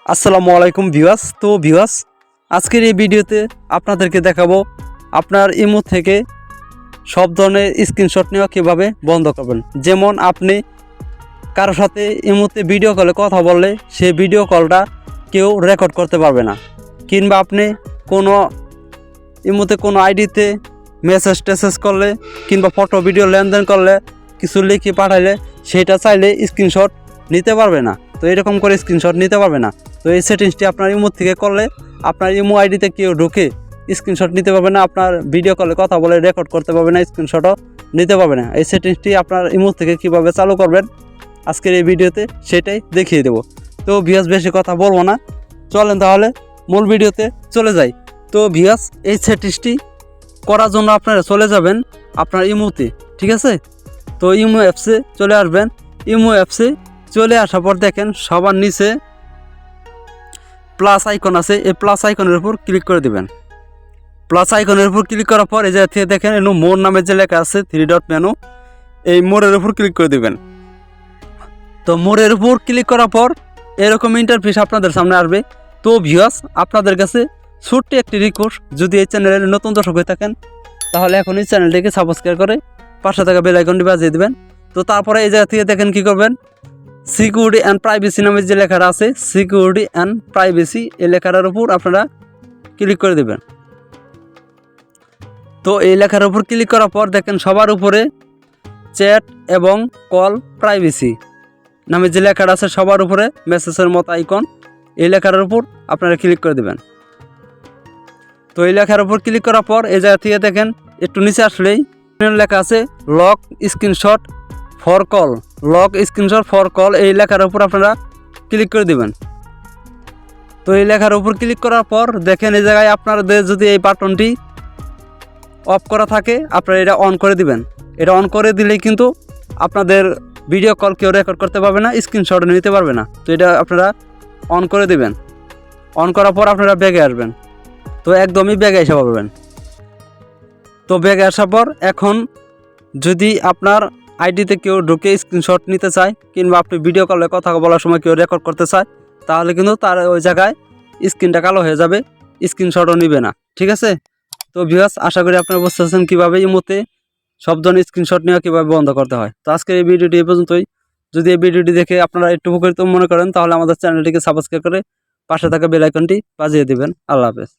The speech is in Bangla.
আসসালামু আলাইকুম ভিউয়ার্স। তো ভিউয়ার্স, আজকের এই ভিডিওতে আপনাদেরকে দেখাবো আপনার ইমো থেকে সব ধরনের স্ক্রিনশট নেওয়া কীভাবে বন্ধ করবেন। যেমন আপনি কারোর সাথে ইমোতে ভিডিও কলে কথা বললে সেই ভিডিও কলটা কেউ রেকর্ড করতে পারবে না, কিংবা আপনি কোনো ইমোতে কোনো আইডিতে মেসেজ করলে কিংবা ফটো ভিডিও লেনদেন করলে কিছু লিখে পাঠাইলে সেটা চাইলে স্ক্রিনশট নিতে পারবে না। তো এরকম করে স্ক্রিনশট নিতে পারবে না। তো এই সেটিংসটি আপনার ইমো থেকে করলে আপনার ইমো আইডিতে কেউ ঢুকে স্ক্রিনশট নিতে পারবে না, আপনার ভিডিও কলে কথা বলে রেকর্ড করতে পারবে না, স্ক্রিনশটও নিতে পারবে না। এই সেটিংসটি আপনার ইমো থেকে কীভাবে চালু করবেন আজকের এই ভিডিওতে সেটাই দেখিয়ে দেব। তো ভিউয়ার্স, বেশি কথা বলবো না, চলেন তাহলে মূল ভিডিওতে চলে যাই। তো ভিউয়ার্স, এই সেটিংসটি করার জন্য আপনারা চলে যাবেন আপনার ইমোতে, ঠিক আছে? তো ইমো অ্যাপসে চলে আসবেন। ইমো অ্যাপসে চলে আসার পর দেখেন সবার নিচে প্লাস আইকন আছে, এই প্লাস আইকনের উপর ক্লিক করে দেবেন। প্লাস আইকনের উপর ক্লিক করার পর এই যে থেকে দেখেন মোর নামের যে লেখা আছে 3 ডট মেনু, এই মোরের উপর ক্লিক করে দেবেন। তো মোরের উপর ক্লিক করার পর এরকম ইন্টারফেস আপনাদের সামনে আসবে। তো ভিউয়ার্স, আপনাদের কাছে ছোট্ট একটি রিকোয়েস্ট, যদি এই চ্যানেলের নতুন দর্শক হয়ে থাকেন তাহলে এখন এই চ্যানেলটিকে সাবস্ক্রাইব করে পাশে থাকা বেল আইকনটি বাজিয়ে দেবেন। তো তারপরে এই জায়গা থেকে দেখেন কি করবেন, সিকিউরিটি অ্যান্ড প্রাইভেসি নামের যে লেখাটা আছে, সিকিউরিটি অ্যান্ড প্রাইভেসি, এই লেখাটার উপর আপনারা ক্লিক করে দেবেন। তো এই লেখার উপর ক্লিক করার পর দেখেন সবার উপরে চ্যাট এবং কল প্রাইভেসি নামে যে লেখাটা আছে সবার উপরে মেসেজের মতো আইকন, এই লেখার উপর আপনারা ক্লিক করে দেবেন। তো এই লেখার উপর ক্লিক করার পর এই জায়গা থেকে দেখেন একটু নিচে আসলেই লেখা আছে lock screenshot for call, lock screenshot for call, এই লেখার উপর আপনারা ক্লিক করে দেবেন। তো এই লেখার উপর ক্লিক করার পর দেখেন এই জায়গায় আপনাদের যদি এই বাটনটি অফ করা থাকে আপনারা এটা অন করে দিবেন। এটা অন করে দিলেই কিন্তু আপনাদের ভিডিও কল কেউ রেকর্ড করতে পারবে না, স্ক্রিনশট নিতে পারবে না। তো এটা আপনারা অন করে দিবেন। অন করার পর আপনারা ব্যাগে আসবেন। তো একদমই ব্যাগে এসে পাবেন। তো ব্যাগে আসার পর এখন যদি আপনার আইডিতে কেউ ঢুকে স্ক্রিনশট নিতে চায় কিংবা আপনি ভিডিও কলে কথা বলার সময় কেউ রেকর্ড করতে চায় তাহলে কিন্তু তার ওই জায়গায় স্ক্রিনটা কালো হয়ে যাবে, স্ক্রিনশটও নিবে না, ঠিক আছে? তো ভিউয়ার্স, আশা করি আপনারা বুঝতে পারছেন কীভাবে ইমোতে সব ধরনের স্ক্রিনশট নেওয়া কীভাবে বন্ধ করতে হয়। তো আজকের এই ভিডিওটি এই পর্যন্তই। যদি এই ভিডিওটি দেখে আপনারা একটু উপকৃত মনে করেন তাহলে আমাদের চ্যানেলটিকে সাবস্ক্রাইব করে পাশে থাকা বেল আইকনটি বাজিয়ে দেবেন। আল্লাহ হাফেজ।